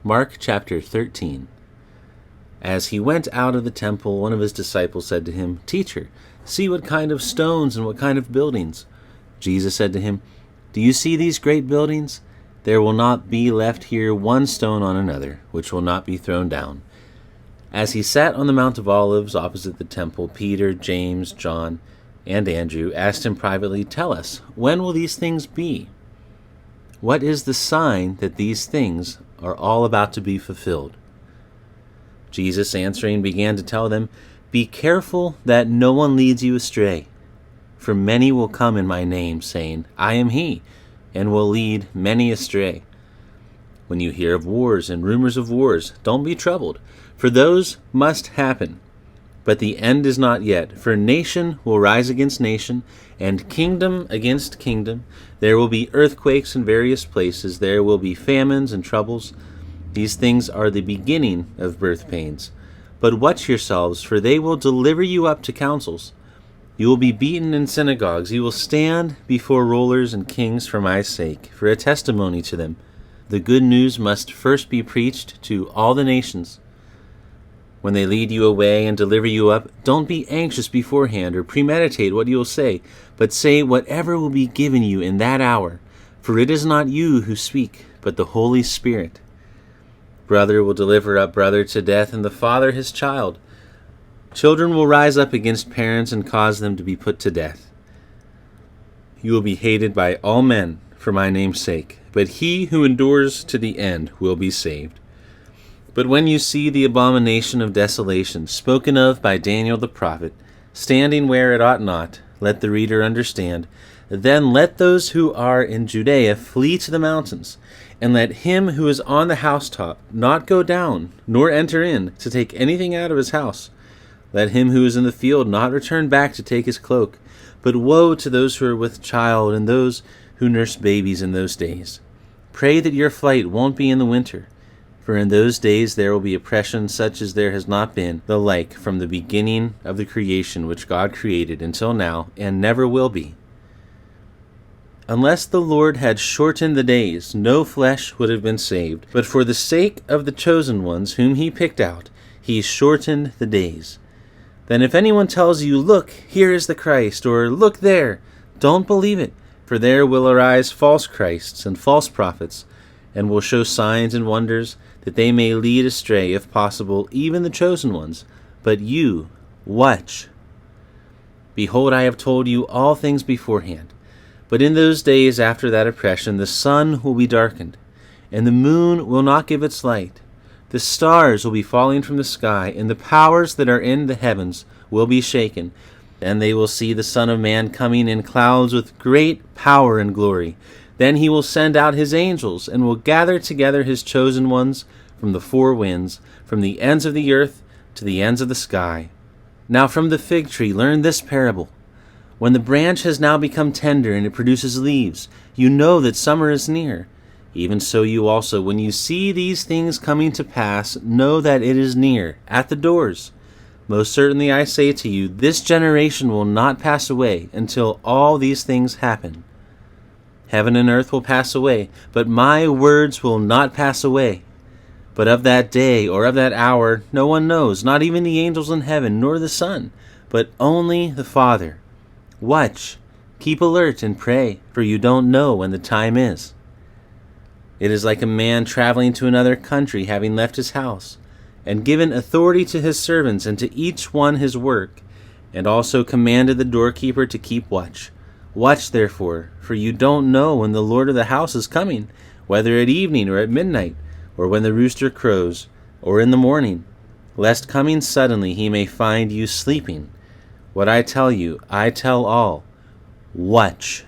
Mark chapter 13. As he went out of the temple, one of his disciples said to him, "Teacher, see what kind of stones and what kind of buildings." Jesus said to him, "Do you see these great buildings? There will not be left here one stone on another, which will not be thrown down." As he sat on the Mount of Olives opposite the temple, Peter, James, John, and Andrew asked him privately, "Tell us, when will these things be? What is the sign that these things are all about to be fulfilled?" Jesus answering began to tell them, "Be careful that no one leads you astray. For many will come in my name, saying, 'I am he,' and will lead many astray. When you hear of wars and rumors of wars, don't be troubled, for those must happen. But the end is not yet, for nation will rise against nation, and kingdom against kingdom. There will be earthquakes in various places. There will be famines and troubles. These things are the beginning of birth pains. But watch yourselves, for they will deliver you up to councils. You will be beaten in synagogues. You will stand before rulers and kings for my sake, for a testimony to them. The good news must first be preached to all the nations. When they lead you away and deliver you up, don't be anxious beforehand or premeditate what you will say, but say whatever will be given you in that hour, for it is not you who speak, but the Holy Spirit. Brother will deliver up brother to death, and the father his child. Children will rise up against parents and cause them to be put to death. You will be hated by all men for my name's sake, but he who endures to the end will be saved. But when you see the abomination of desolation, spoken of by Daniel the prophet, standing where it ought not, let the reader understand. Then let those who are in Judea flee to the mountains, and let him who is on the housetop not go down, nor enter in, to take anything out of his house. Let him who is in the field not return back to take his cloak. But woe to those who are with child, and those who nurse babies in those days. Pray that your flight won't be in the winter. For in those days there will be oppression such as there has not been the like from the beginning of the creation which God created until now, and never will be. Unless the Lord had shortened the days, no flesh would have been saved. But for the sake of the chosen ones whom he picked out, he shortened the days. Then if anyone tells you, 'Look, here is the Christ,' or 'Look there,' don't believe it. For there will arise false Christs and false prophets, and will show signs and wonders, that they may lead astray, if possible, even the chosen ones. But you, watch. Behold, I have told you all things beforehand. But in those days after that oppression, the sun will be darkened, and the moon will not give its light. The stars will be falling from the sky, and the powers that are in the heavens will be shaken. Then they will see the Son of Man coming in clouds with great power and glory. Then he will send out his angels, and will gather together his chosen ones from the four winds, from the ends of the earth to the ends of the sky. Now from the fig tree learn this parable. When the branch has now become tender and it produces leaves, you know that summer is near. Even so you also, when you see these things coming to pass, know that it is near, at the doors. Most certainly I say to you, this generation will not pass away until all these things happen. Heaven and earth will pass away, but my words will not pass away. But of that day or of that hour no one knows, not even the angels in heaven, nor the Son, but only the Father. Watch, keep alert, and pray, for you don't know when the time is. It is like a man traveling to another country, having left his house, and given authority to his servants, and to each one his work, and also commanded the doorkeeper to keep watch. Watch therefore, for you don't know when the Lord of the house is coming, whether at evening or at midnight, or when the rooster crows, or in the morning, lest coming suddenly he may find you sleeping. What I tell you, I tell all. Watch.